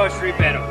hour street battle.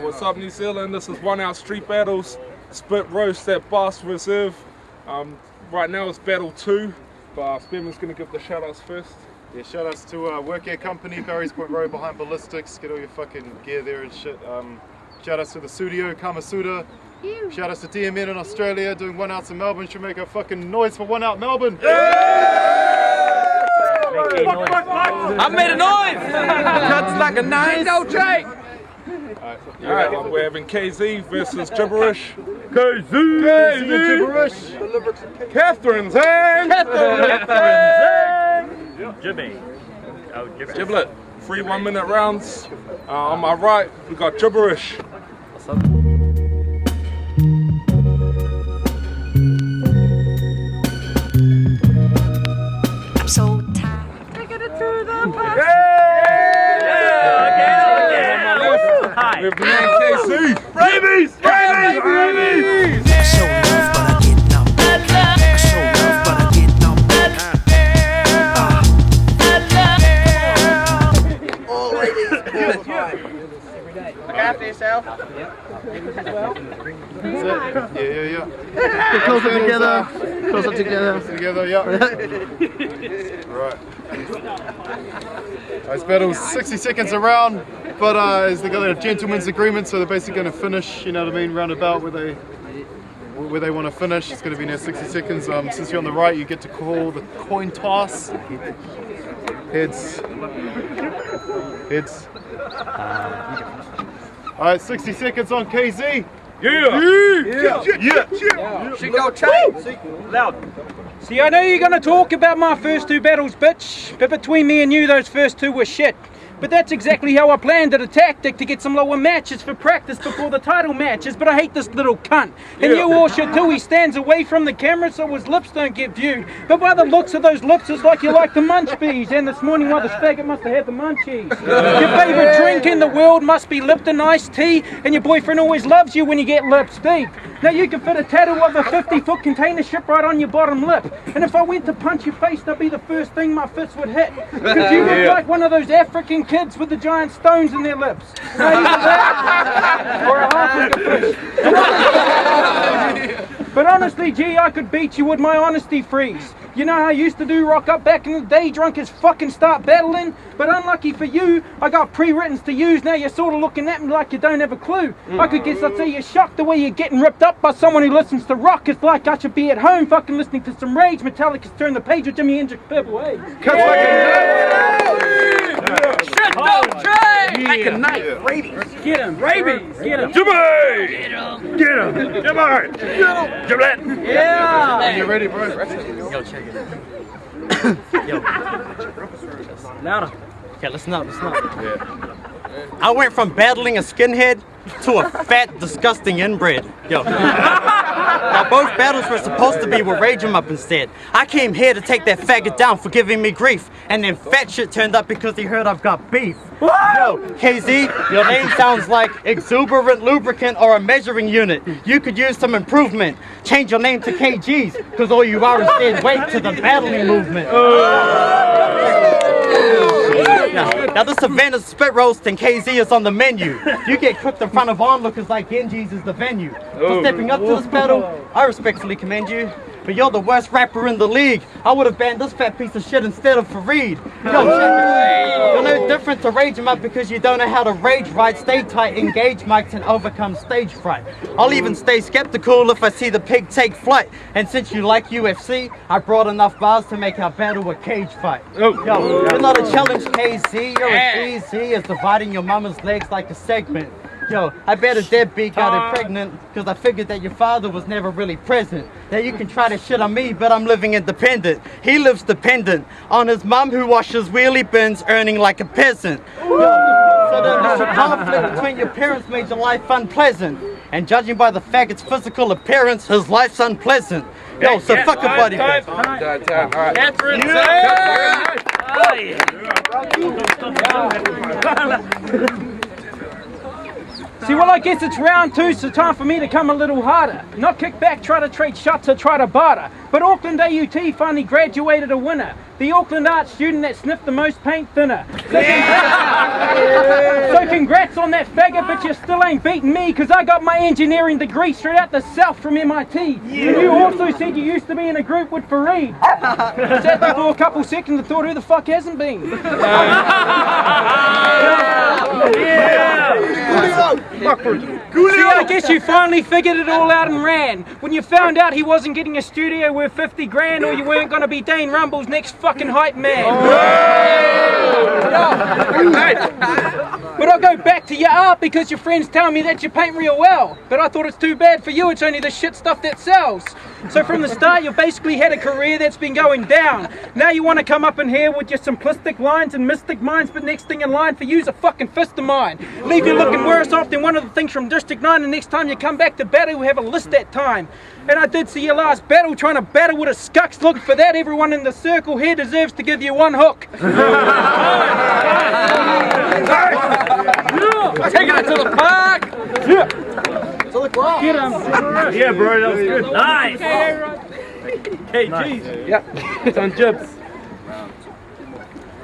What's up, New Zealand? This is 1 Out Street Battles, split roast at Bass Reserve. Right now it's battle 2, but Spearman's going to give the shout outs first. Yeah, shout outs to Workgear Company, Barry's Point Road behind Ballistics, get all your fucking gear there and shit. Shout outs to the studio, Kamasuda. Shout outs to DMN in Australia, doing 1 Outs in Melbourne. Should make a fucking noise for 1 Out Melbourne. I made a noise! Cuts like a knife. No Jake! Alright, we're having KAYZEE versus Gibberish. KAYZEE and Gibberish. Catherine's hand! Jimmy. Oh, Gibberish. Giblet. 3 1-minute rounds. On my right, we got Gibberish. What's up? I'm so tired. Taking it to the park. We have the man KAYZEE. Rabies! Rabies! Rabies! Show love, but I get numb. Show love, but I get numb. All ladies, all time. Look after yourself. Yeah. Get closer together. Closer together. Together, yeah. Right. This battle's 60 seconds around, but they got a gentleman's agreement, so they're basically going to finish, you know what I mean, roundabout where they want to finish. It's going to be near 60 seconds. Since you're on the right, you get to call the coin toss. Heads. Heads. Alright, 60 seconds on KAYZEE. Yeah! She go change. Loud. See, I know you're going to talk about my first 2 battles, bitch, but between me and you, those first 2 were shit. But that's exactly how I planned it, a tactic to get some lower matches for practice before the title matches, but I hate this little cunt. And you all should too. He stands away from the camera so his lips don't get viewed. But by the looks of those lips, it's like you like the munch bees. And this morning, well, this faggot must have had the munchies. Your favourite drink in the world must be Lipton iced tea, and your boyfriend always loves you when you get lips deep. Now you can fit a tattoo of a 50-foot container ship right on your bottom lip. And if I went to punch your face, that'd be the first thing my fist would hit. Because you look like one of those African kids with the giant stones in their lips. Now either that, or a half-finger fish. But honestly, gee, I could beat you with my honesty freeze. You know how I used to do rock up back in the day, drunk as fucking start battling? But unlucky for you, I got pre-writtens to use. Now you're sort of looking at me like you don't have a clue. I could guess I'd say you're shocked the way you're getting ripped up by someone who listens to rock. It's like I should be at home fucking listening to some Rage. Metallica's Turn the Page with Jimi Hendrix Purple Haze. Shut up, Trey! Like a knife. Rabies. Get him. Rabies. Get him. Jimmy! Get him. Get him! Jimmy! Get him! Giblet! Yeah. You ready, bro? Yo, check it. Yo. Louder. Okay, listen up. I went from battling a skinhead to a fat, disgusting inbred. Yo. Now both battles were supposed to be with Rage 'em Up instead. I came here to take that faggot down for giving me grief, and then fat shit turned up because he heard I've got beef. Yo, KAYZEE, your name sounds like exuberant lubricant or a measuring unit. You could use some improvement. Change your name to KGs, because all you are is dead weight to the battling movement. Yeah. Now this event is spit roast and KAYZEE is on the menu. You get cooked in front of onlookers like Genji's is the venue. For stepping up to this battle, I respectfully commend you. But you're the worst rapper in the league. I would have banned this fat piece of shit instead of Fareed. Yo, check it. You're no different to rage him up because you don't know how to rage right. Stay tight, engage mics, and overcome stage fright. I'll even stay skeptical if I see the pig take flight. And since you like UFC, I brought enough bars to make our battle a cage fight. Yo, you're not a challenge, KAYZEE. You're as easy as dividing your mama's legs like a segment. Yo, I bet a deadbeat got her pregnant because I figured that your father was never really present. Now you can try to shit on me, but I'm living independent. He lives dependent on his mom who washes wheelie bins, earning like a peasant. Yo, so the initial conflict between your parents made your life unpleasant. And judging by the faggot's physical appearance, his life's unpleasant. Yo, so fuck a buddy. See, well, I guess it's round 2, so time for me to come a little harder. Not kick back, try to trade shots or try to barter. But Auckland AUT finally graduated a winner. The Auckland art student that sniffed the most paint thinner. So congrats on that faggot, but you still ain't beating me, because I got my engineering degree straight out the south from MIT. And you also said you used to be in a group with Fareed. Sat there for a couple seconds and thought, who the fuck hasn't been? See, I guess you finally figured it all out and ran. When you found out he wasn't getting a studio worth 50 grand, or you weren't going to be Dane Rumble's next fucking hype man. But I'll go back to your art because your friends tell me that you paint real well. But I thought it's too bad for you, it's only the shit stuff that sells. So from the start you basically had a career that's been going down. Now you want to come up in here with your simplistic lines and mystic minds, but next thing in line for you's a fucking fist of mine. Leave you looking worse off than one of the things from District 9, and next time you come back to battle we'll have a list that time. And I did see your last battle trying to battle with a scucks. Look, for that everyone in the circle here deserves to give you one hook. Taking it to the park! Yeah. To the ground. Get him. Yeah, bro, that was good. Nice! Hey, geez. Yep, it's on Jibs.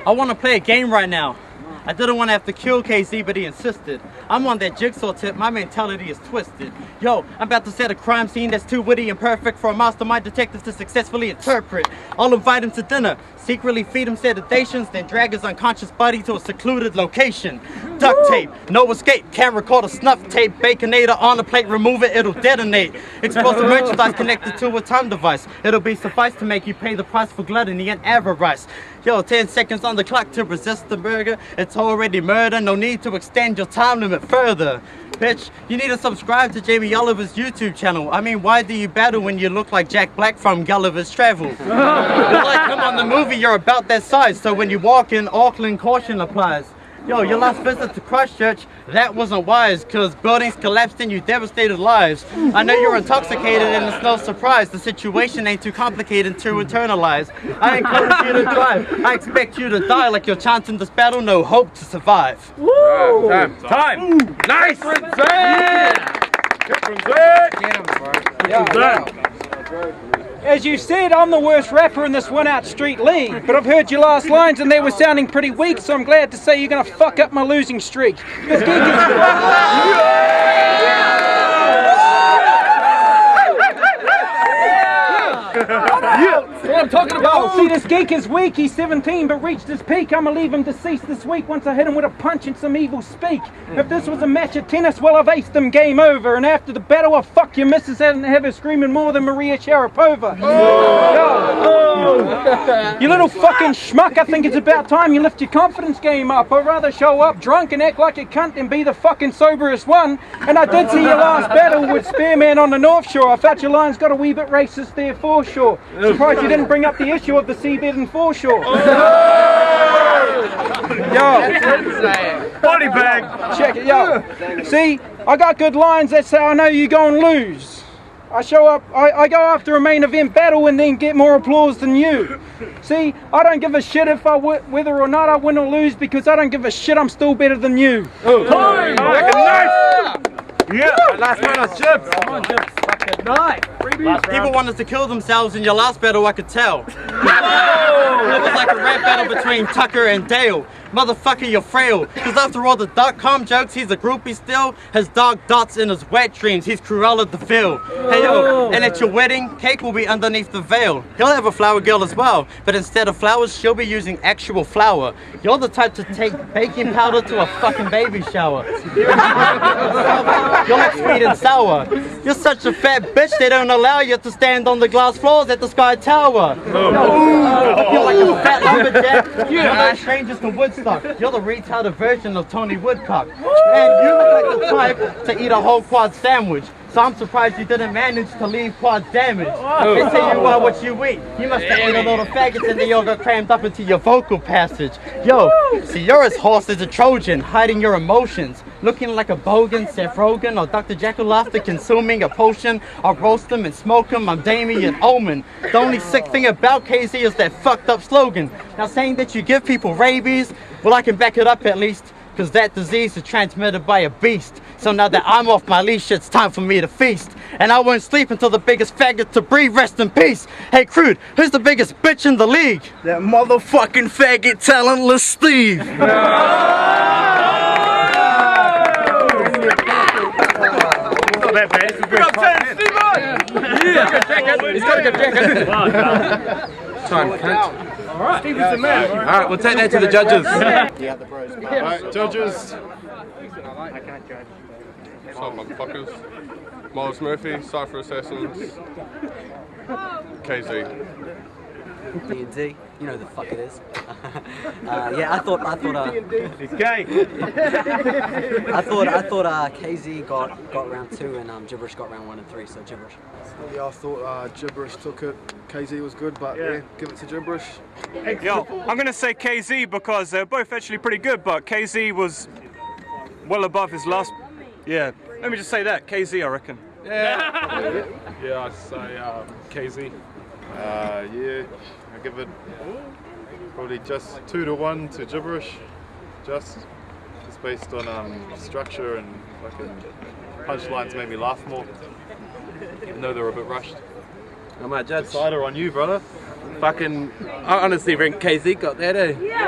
I want to play a game right now. I didn't want to have to kill KAYZEE, but he insisted. I'm on that jigsaw tip, my mentality is twisted. Yo, I'm about to set a crime scene that's too witty and perfect for a mastermind detective to successfully interpret. I'll invite him to dinner, secretly feed him sedations, then drag his unconscious body to a secluded location. Duct tape, no escape, can't record a snuff tape, baconator on the plate, remove it, it'll detonate. Explosive merchandise connected to a time device. It'll be suffice to make you pay the price for gluttony and avarice. Yo, 10 seconds on the clock to resist the burger. It's already murder, no need to extend your time limit further. Bitch, you need to subscribe to Jamie Oliver's YouTube channel. I mean, why do you battle when you look like Jack Black from Gulliver's Travel? You're like him on the movie, you're about that size. So when you walk in, Auckland caution applies. Yo, your last visit to Christchurch, that wasn't wise, cause buildings collapsed and you devastated lives. I know you're intoxicated and it's no surprise, the situation ain't too complicated to internalize. I encourage you to drive, I expect you to die like you're chanting this battle, no hope to survive. Woo! Time! Nice! As you said, I'm the worst rapper in this 1OUT Street League, but I've heard your last lines and they were sounding pretty weak, so I'm glad to say you're gonna fuck up my losing streak. This geek is... That's what I'm talking about! See, this geek is weak, he's 17 but reached his peak. I'ma leave him deceased this week once I hit him with a punch and some evil speak. If this was a match of tennis, well, I've aced him, game over. And after the battle, I'll fuck your missus and have her screaming more than Maria Sharapova. You little fucking schmuck, I think it's about time you lift your confidence game up. I'd rather show up drunk and act like a cunt than be the fucking soberest one. And I did see your last battle with Spearman on the North Shore. I felt your lines got a wee bit racist there for sure. Surprised you didn't bring up the issue of the seabed and foreshore. Yo, Body bag! check it, yo. See, I got good lines, that's how I know you gonna lose. I show up, I go after a main event battle and then get more applause than you. See, I don't give a shit if whether or not I win or lose, because I don't give a shit, I'm still better than you. Time! Nice! Yeah, last one on Jibs. Come on, Jibs. Good night. People wanted to kill themselves in your last battle, I could tell. It was like a rap battle between Tucker and Dale. Motherfucker, you're frail. Cause after all the .com jokes, he's a groupie still. Has dark dots in his wet dreams. He's Cruella de Vil. Hey yo, and at your wedding, cake will be underneath the veil. He'll have a flower girl as well, but instead of flowers, she'll be using actual flour. You're the type to take baking powder to a fucking baby shower. You're like sweet and sour. You're such a fat bitch, they don't allow you to stand on the glass floors at the Sky Tower. You're like a fat lumberjack. You're like strangers to Woodstock. You're the retarded version of Tony Woodcock. And you look like the type to eat a whole quad sandwich. So I'm surprised you didn't manage to leave quad damage. They say you are what you eat. You must have ate a lot of faggots and they all got crammed up into your vocal passage. Yo, see you're as hoarse as a Trojan, hiding your emotions. Looking like a bogan, Seth Rogen, or Dr. Jekyll after consuming a potion. I'll roast them and smoke them, I'm Damien Omen. The only sick thing about KAYZEE is that fucked up slogan. Now saying that you give people rabies, well I can back it up at least. Cause that disease is transmitted by a beast. So now that I'm off my leash, it's time for me to feast. And I won't sleep until the biggest faggot to breathe, rest in peace. Hey Crude, who's the biggest bitch in the league? That motherfucking faggot talentless Steve. Not that bad. He's got a good jacket. Time, cunt. Steve is the man. Alright, we'll take that to the judges. Alright, judges. What's up, motherfuckers? Miles Murphy, Cypher Assassins, KAYZEE. D&D, you know the fuck it is. Yeah, I thought He's gay. I thought KAYZEE got round 2 and Gibberish got round 1 and 3, so Gibberish. Yeah, I thought Gibberish took it. KAYZEE was good, but yeah, give it to Gibberish. Yo, I'm gonna say KAYZEE because they're both actually pretty good, but KAYZEE was well above his last. Yeah, let me just say that KAYZEE, I reckon. Yeah. Yeah, I'd say KAYZEE. Yeah, I give it probably just 2-1 to Gibberish. Just based on structure and fucking punchlines made me laugh more. Even though they were a bit rushed. I'm my judge. Cider on you, brother. Fucking, I honestly think KAYZEE got that, eh? Yeah.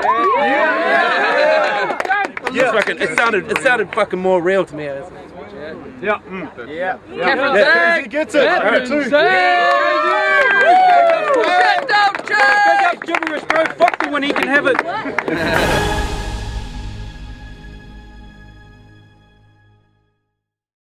Fucking, it sounded fucking more real to me. Yeah. KAYZEE gets it. Big up Gibberish, bro. Fuck me when he can have it.